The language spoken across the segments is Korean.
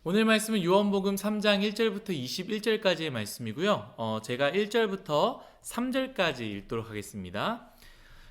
오늘 말씀은 요한복음 3장 1절부터 21절까지의 말씀이고요. 제가 1절부터 3절까지 읽도록 하겠습니다.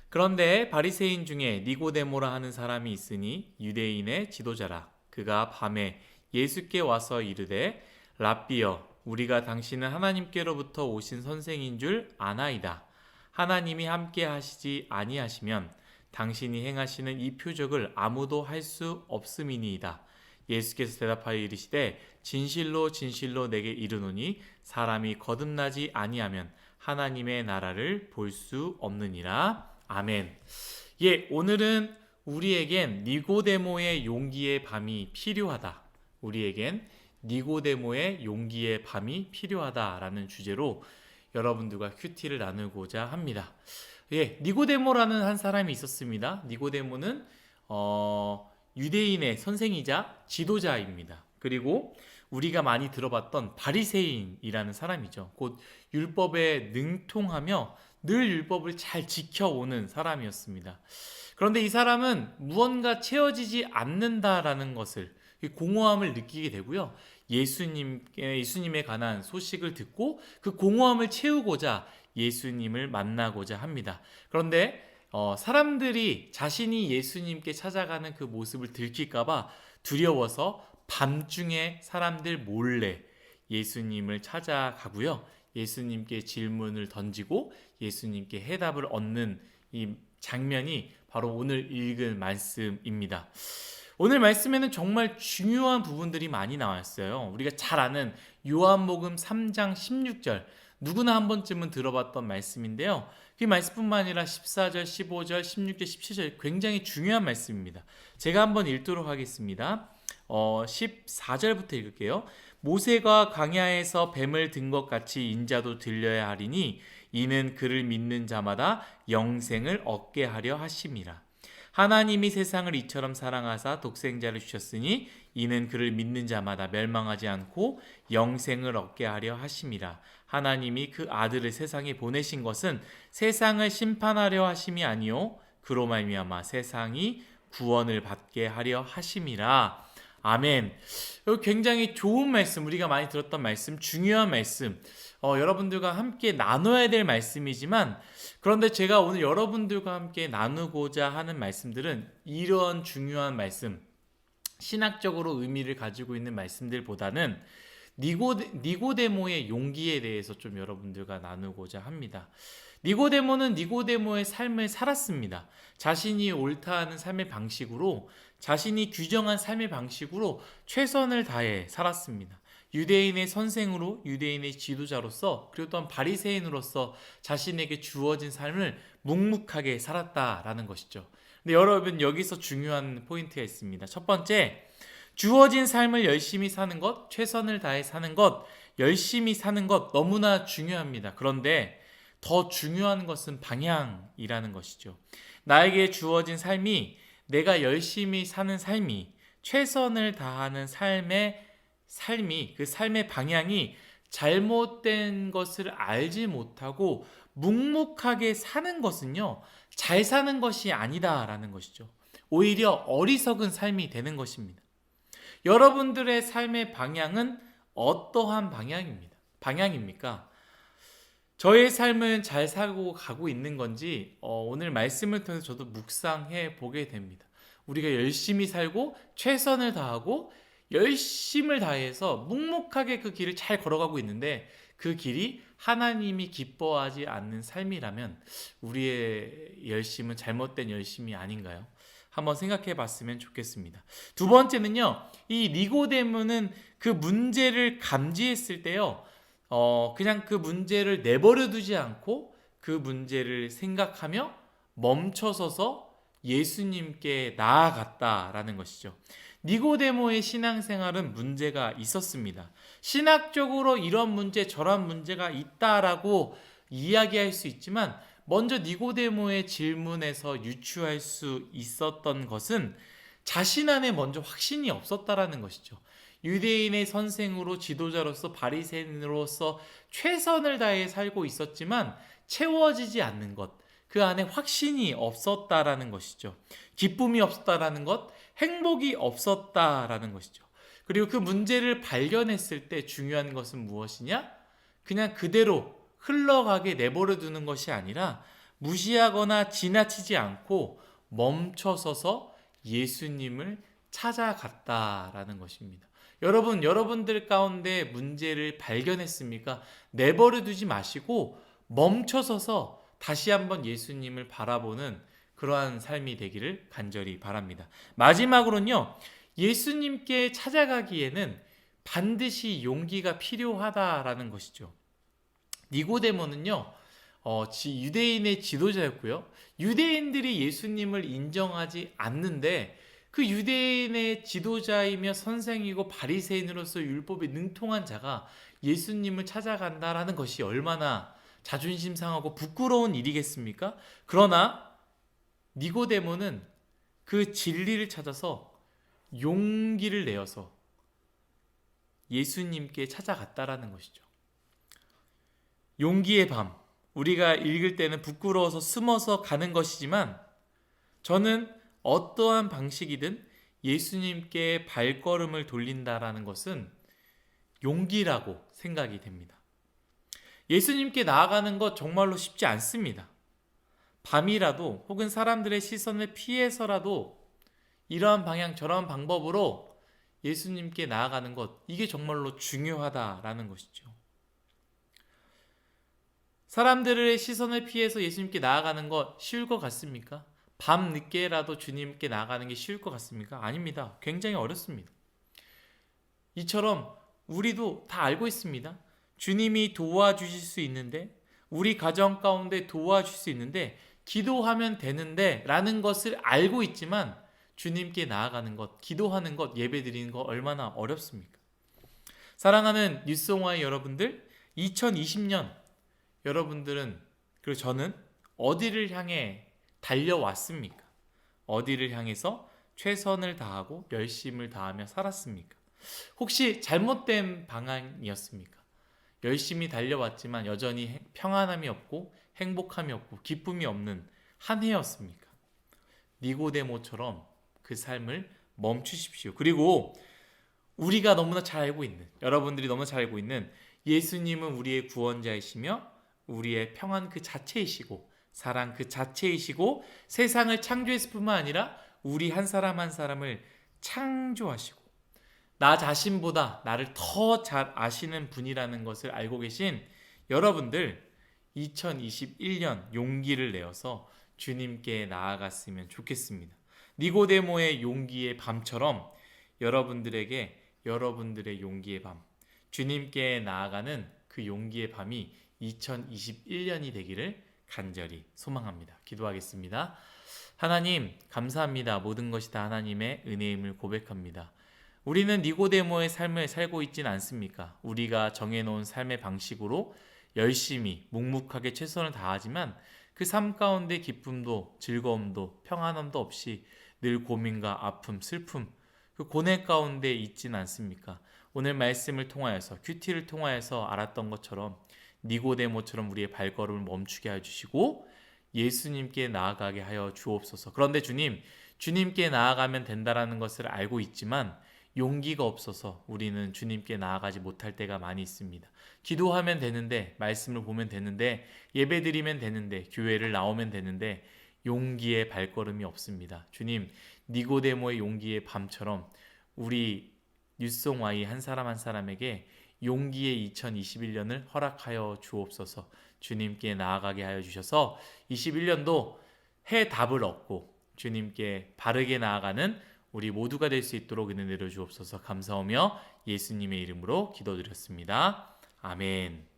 그런데 바리새인 중에 니고데모라 하는 사람이 있으니 유대인의 지도자라. 그가 밤에 예수께 와서 이르되 랍비여, 우리가 당신은 하나님께로부터 오신 선생인 줄 아나이다. 하나님이 함께 하시지 아니하시면 당신이 행하시는 이 표적을 아무도 할 수 없음이니이다. 예수께서 대답하여 이르시되 진실로 진실로 내게 이르노니 사람이 거듭나지 아니하면 하나님의 나라를 볼 수 없느니라. 아멘. 오늘은 우리에겐 니고데모의 용기의 밤이 필요하다. 우리에겐 니고데모의 용기의 밤이 필요하다라는 주제로 여러분들과 큐티를 나누고자 합니다. 니고데모라는 한 사람이 있었습니다. 니고데모는 유대인의 선생이자 지도자입니다. 그리고 우리가 많이 들어봤던 바리새인이라는 사람이죠. 곧 율법에 능통하며 늘 율법을 잘 지켜오는 사람이었습니다. 그런데 이 사람은 무언가 채워지지 않는다라는 것을, 공허함을 느끼게 되고요. 예수님에 관한 소식을 듣고 그 공허함을 채우고자 예수님을 만나고자 합니다. 그런데 사람들이 자신이 예수님께 찾아가는 그 모습을 들킬까봐 두려워서 밤중에 사람들 몰래 예수님을 찾아가고요. 예수님께 질문을 던지고 예수님께 해답을 얻는 이 장면이 바로 오늘 읽을 말씀입니다. 오늘 말씀에는 정말 중요한 부분들이 많이 나왔어요. 우리가 잘 아는 요한복음 3장 16절, 누구나 한 번쯤은 들어봤던 말씀인데요. 그 말씀뿐만 아니라 14절, 15절, 16절, 17절 굉장히 중요한 말씀입니다. 제가 한번 읽도록 하겠습니다. 14절부터 읽을게요. 모세가 광야에서 뱀을 든 것 같이 인자도 들려야 하리니 이는 그를 믿는 자마다 영생을 얻게 하려 하심이라. 하나님이 세상을 이처럼 사랑하사 독생자를 주셨으니 이는 그를 믿는 자마다 멸망하지 않고 영생을 얻게 하려 하심이라. 하나님이 그 아들을 세상에 보내신 것은 세상을 심판하려 하심이 아니요 그로 말미암아 세상이 구원을 받게 하려 하심이라. 아멘. 굉장히 좋은 말씀, 우리가 많이 들었던 말씀, 중요한 말씀, 여러분들과 함께 나눠야 될 말씀이지만, 그런데 제가 오늘 여러분들과 함께 나누고자 하는 말씀들은 이런 중요한 말씀, 신학적으로 의미를 가지고 있는 말씀들보다는 니고데모의 용기에 대해서 좀 여러분들과 나누고자 합니다. 니고데모는 니고데모의 삶을 살았습니다. 자신이 옳다 하는 삶의 방식으로, 자신이 규정한 삶의 방식으로 최선을 다해 살았습니다. 유대인의 선생으로, 유대인의 지도자로서, 그리고 또한 바리새인으로서 자신에게 주어진 삶을 묵묵하게 살았다라는 것이죠. 근데 여러분, 여기서 중요한 포인트가 있습니다. 첫 번째, 주어진 삶을 열심히 사는 것, 최선을 다해 사는 것, 열심히 사는 것 너무나 중요합니다. 그런데 더 중요한 것은 방향이라는 것이죠. 나에게 주어진 삶이, 내가 열심히 사는 삶이, 최선을 다하는 삶이, 그 삶의 방향이 잘못된 것을 알지 못하고 묵묵하게 사는 것은요, 잘 사는 것이 아니다라는 것이죠. 오히려 어리석은 삶이 되는 것입니다. 여러분들의 삶의 방향은 어떠한 방향입니까? 저의 삶은 잘 살고 가고 있는 건지 오늘 말씀을 통해서 저도 묵상해 보게 됩니다. 우리가 열심히 살고 최선을 다하고 열심을 다해서 묵묵하게 그 길을 잘 걸어가고 있는데 그 길이 하나님이 기뻐하지 않는 삶이라면 우리의 열심은 잘못된 열심이 아닌가요? 한번 생각해 봤으면 좋겠습니다. 두 번째는요, 이 니고데모는 그 문제를 감지했을 때요, 그냥 그 문제를 내버려 두지 않고 그 문제를 생각하며 멈춰서서 예수님께 나아갔다라는 것이죠. 니고데모의 신앙생활은 문제가 있었습니다. 신학적으로 이런 문제, 저런 문제가 있다라고 이야기할 수 있지만, 먼저 니고데모의 질문에서 유추할 수 있었던 것은 자신 안에 먼저 확신이 없었다라는 것이죠. 유대인의 선생으로, 지도자로서, 바리새인으로서 최선을 다해 살고 있었지만 채워지지 않는 것, 그 안에 확신이 없었다라는 것이죠. 기쁨이 없었다라는 것, 행복이 없었다라는 것이죠. 그리고 그 문제를 발견했을 때 중요한 것은 무엇이냐? 그냥 그대로 흘러가게 내버려 두는 것이 아니라 무시하거나 지나치지 않고 멈춰서서 예수님을 찾아갔다라는 것입니다. 여러분, 여러분들 가운데 문제를 발견했습니까? 내버려 두지 마시고 멈춰서서 다시 한번 예수님을 바라보는 그러한 삶이 되기를 간절히 바랍니다. 마지막으로는요, 예수님께 찾아가기에는 반드시 용기가 필요하다라는 것이죠. 니고데모는요, 유대인의 지도자였고요. 유대인들이 예수님을 인정하지 않는데 그 유대인의 지도자이며 선생이고 바리새인으로서 율법에 능통한 자가 예수님을 찾아간다라는 것이 얼마나 자존심 상하고 부끄러운 일이겠습니까? 그러나 니고데모는 그 진리를 찾아서 용기를 내어서 예수님께 찾아갔다라는 것이죠. 용기의 밤, 우리가 읽을 때는 부끄러워서 숨어서 가는 것이지만 저는 어떠한 방식이든 예수님께 발걸음을 돌린다라는 것은 용기라고 생각이 됩니다. 예수님께 나아가는 것 정말로 쉽지 않습니다. 밤이라도 혹은 사람들의 시선을 피해서라도 이러한 방향 저러한 방법으로 예수님께 나아가는 것, 이게 정말로 중요하다라는 것이죠. 사람들의 시선을 피해서 예수님께 나아가는 것 쉬울 것 같습니까? 밤 늦게라도 주님께 나아가는 게 쉬울 것 같습니까? 아닙니다. 굉장히 어렵습니다. 이처럼 우리도 다 알고 있습니다. 주님이 도와주실 수 있는데, 우리 가정 가운데 도와줄 수 있는데, 기도하면 되는데 라는 것을 알고 있지만 주님께 나아가는 것, 기도하는 것, 예배 드리는 것 얼마나 어렵습니까? 사랑하는 뉴스옹아이 여러분들, 2020년 여러분들은, 그리고 저는 어디를 향해 달려왔습니까? 어디를 향해서 최선을 다하고 열심을 다하며 살았습니까? 혹시 잘못된 방향이었습니까? 열심히 달려왔지만 여전히 평안함이 없고 행복함이 없고 기쁨이 없는 한 해였습니까? 니고데모처럼 그 삶을 멈추십시오. 그리고 우리가 너무나 잘 알고 있는, 여러분들이 너무나 잘 알고 있는 예수님은 우리의 구원자이시며 우리의 평안 그 자체이시고 사랑 그 자체이시고 세상을 창조했을 뿐만 아니라 우리 한 사람 한 사람을 창조하시고 나 자신보다 나를 더 잘 아시는 분이라는 것을 알고 계신 여러분들, 2021년 용기를 내어서 주님께 나아갔으면 좋겠습니다. 니고데모의 용기의 밤처럼 여러분들에게 여러분들의 용기의 밤, 주님께 나아가는 그 용기의 밤이 2021년이 되기를 간절히 소망합니다. 기도하겠습니다. 하나님, 감사합니다. 모든 것이 다 하나님의 은혜임을 고백합니다. 우리는 니고데모의 삶을 살고 있진 않습니까? 우리가 정해놓은 삶의 방식으로 열심히 묵묵하게 최선을 다하지만 그 삶 가운데 기쁨도 즐거움도 평안함도 없이 늘 고민과 아픔, 슬픔, 그 고뇌 가운데 있진 않습니까? 오늘 말씀을 통하여서, 큐티를 통하여서 알았던 것처럼 니고데모처럼 우리의 발걸음을 멈추게 해주시고 예수님께 나아가게 하여 주옵소서. 그런데 주님, 주님께 나아가면 된다라는 것을 알고 있지만 용기가 없어서 우리는 주님께 나아가지 못할 때가 많이 있습니다. 기도하면 되는데, 말씀을 보면 되는데, 예배 드리면 되는데, 교회를 나오면 되는데 용기의 발걸음이 없습니다. 주님, 니고데모의 용기의 밤처럼 우리 뉴스송와이 한 사람 한 사람에게 용기의 2021년을 허락하여 주옵소서. 주님께 나아가게 하여 주셔서 21년도 해답을 얻고 주님께 바르게 나아가는 우리 모두가 될 수 있도록 은혜 내려 주옵소서. 감사하며 예수님의 이름으로 기도드렸습니다. 아멘.